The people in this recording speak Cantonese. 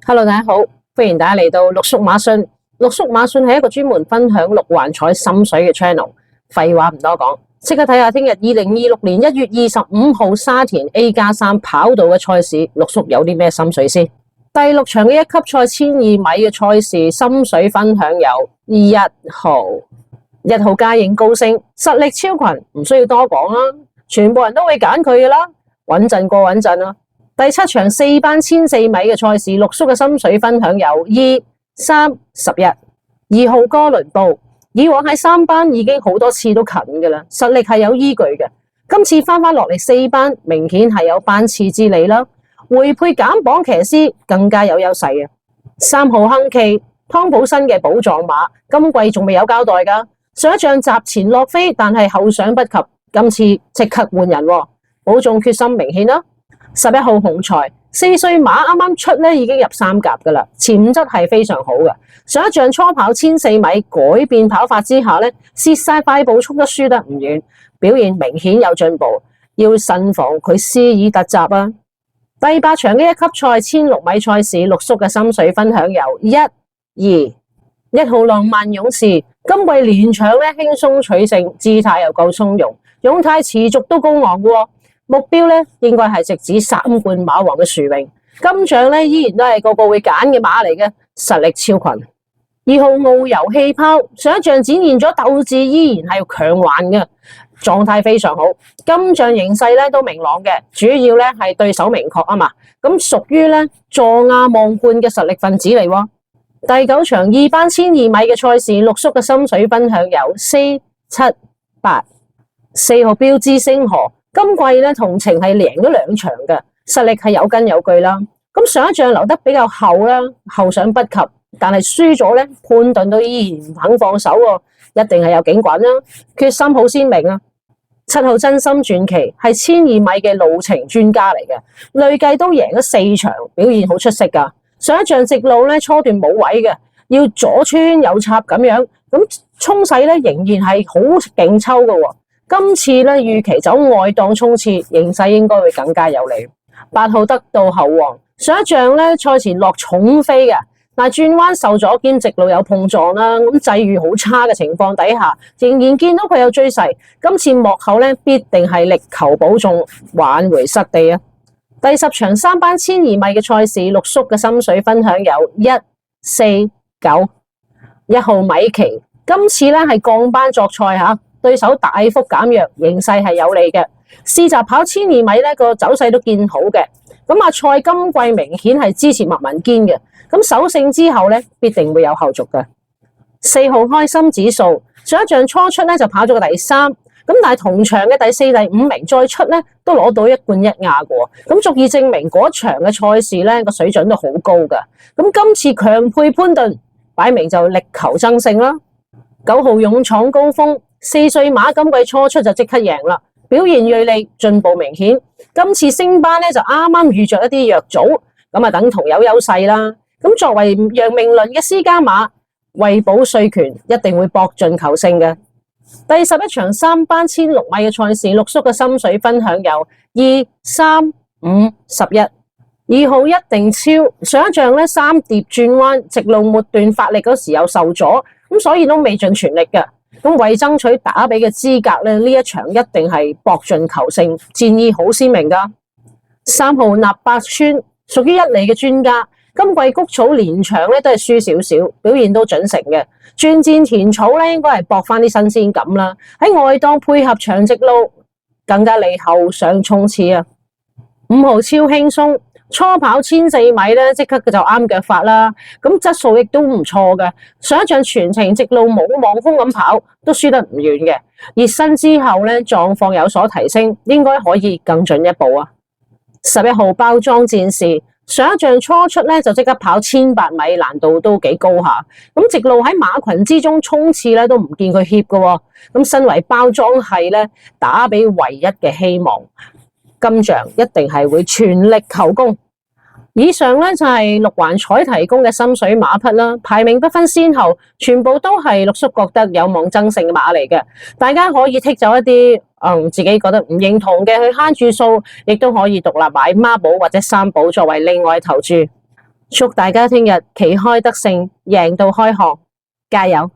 Hello，大家好，歡迎大家嚟到陸叔馬訊。陸叔馬訊係一個專門分享六環彩心水嘅 channel。廢話唔多講，即刻睇下聽日2026年1月25號沙田 A+3 跑道嘅賽事，陸叔有啲咩心水先。第六場嘅一級賽1200米嘅賽事，心水分享有1號嘉應高升，實力超群，唔需要多講啦，全部人都會揀佢噶啦，穩陣過穩陣啦。第七場4班1400米嘅賽事，陸叔嘅心水分享有2、3、11。2號哥倫布，以往喺3班已經好多次都近㗎啦，實力係有依據嘅。今次翻落嚟4班，明顯係有班次之利啦。回配減磅騎師更加有優勢啊。3號亨奇，湯普森嘅寶藏馬，今季仲未有交代㗎。上一仗閘前落飛，但係後上不及，今次即刻換人喎，保重決心明顯啦。11號紅財，4歲馬啱啱出咧，已經入3甲噶啦，潛質係非常好嘅。上一仗初跑1400米改變跑法之下咧，蝕晒快步速都輸得唔遠，表現明顯有進步，要慎防佢施以突襲啊。第8場嘅一級賽1600米賽事，陸叔嘅心水分享有1、2。1號浪漫勇士，今季連場咧輕鬆取勝，姿態又夠從容，勇態持續都高昂嘅喎。目標咧應該係直指3冠馬王嘅殊榮，今仗咧依然都係個個會揀嘅馬嚟嘅，實力超群。2號遨遊氣泡，上一仗展現咗鬥志，依然係強橫嘅，狀態非常好。今仗形勢咧都明朗嘅，主要咧係對手明確啊嘛，咁屬於咧坐亞望冠嘅實力分子嚟喎。第9場2班1200米嘅賽事，陸叔嘅心水分享有4、7、8。4號標誌星河，今季咧同程係贏咗2場嘅，實力係有根有據啦。咁上一仗留得比較後啦，後上不及，但係輸咗咧，潘頓都依然唔肯放手喎，一定係有警棍啦，決心好鮮明啊。7號真心傳奇係1200米嘅路程專家嚟嘅，累計都贏咗4場，表現好出色噶。上一仗直路咧初段冇位嘅，要左穿右插咁樣，咁衝勢咧仍然係好勁抽嘅喎。今次咧預期走外檔衝刺，形勢應該會更加有利。8號得到後王，上一仗咧賽前落重飛嘅，但係轉彎受咗兼直路有碰撞啦，咁際遇好差嘅情況底下，仍然見到佢有追勢。今次幕後咧必定係力求保重，挽回失地啊！第10場3班1200米嘅賽事，陸叔嘅心水分享有1、4、9。1號米奇，今次咧係降班作賽嚇，對手大幅減弱，形勢係有利嘅。試閘跑1200米咧個走勢都見好嘅。咁阿蔡今季明顯係支持麥文堅嘅，咁首勝之後咧必定會有後續嘅。4號開心指數，上一仗初出咧就跑咗個第3。咁但係同場嘅第4、第5名再出咧，都攞到1冠1亞嘅，咁足以證明嗰場嘅賽事咧個水準都好高㗎。咁今次強配潘頓，擺明就力求爭勝啦。9號勇闖高峰，4歲馬今季初出就即刻贏啦，表現銳利，進步明顯。今次升班咧就啱啱遇着一啲弱組，咁啊等同有優勢啦。咁作為楊明倫嘅私家馬，為保稅權一定會搏盡求勝嘅。第11場3班1600米嘅賽事，陸叔嘅心水分享有2、3、5、11。2號一定超，上一仗咧3碟轉彎，直路末段發力嗰時有受阻，咁所以都未盡全力嘅。咁為爭取打比嘅資格咧，呢一場一定係搏盡求勝，戰意好鮮明噶。3號納百川屬於1哩嘅專家。今季谷草連場咧都係輸少少，表現都準成嘅。轉戰田草咧，應該係搏翻啲新鮮感啦。喺外檔配合長直路，更加利後上衝刺啊！5號超輕鬆，初跑1400米咧，即刻就啱腳法啦。咁質素亦都唔錯嘅。上一仗全程直路冇望風咁跑，都輸得唔遠嘅。熱身之後咧，狀況有所提升，應該可以更進一步啊！11號包裝戰士。上一仗初出咧就即刻跑1800米，難度都幾高下。咁直路喺馬群之中衝刺咧都唔見佢怯嘅。咁身為包裝係咧打比唯一嘅希望，今仗一定係會全力求攻。以上咧就係六環彩提供嘅心水馬匹啦，排名不分先後，全部都係陸叔覺得有望爭勝嘅馬嚟嘅。大家可以剔走一啲自己覺得唔認同嘅去慳住數，亦都可以獨立買孖寶或者三寶作為另外投注。祝大家聽日旗開得勝，贏到開行，加油！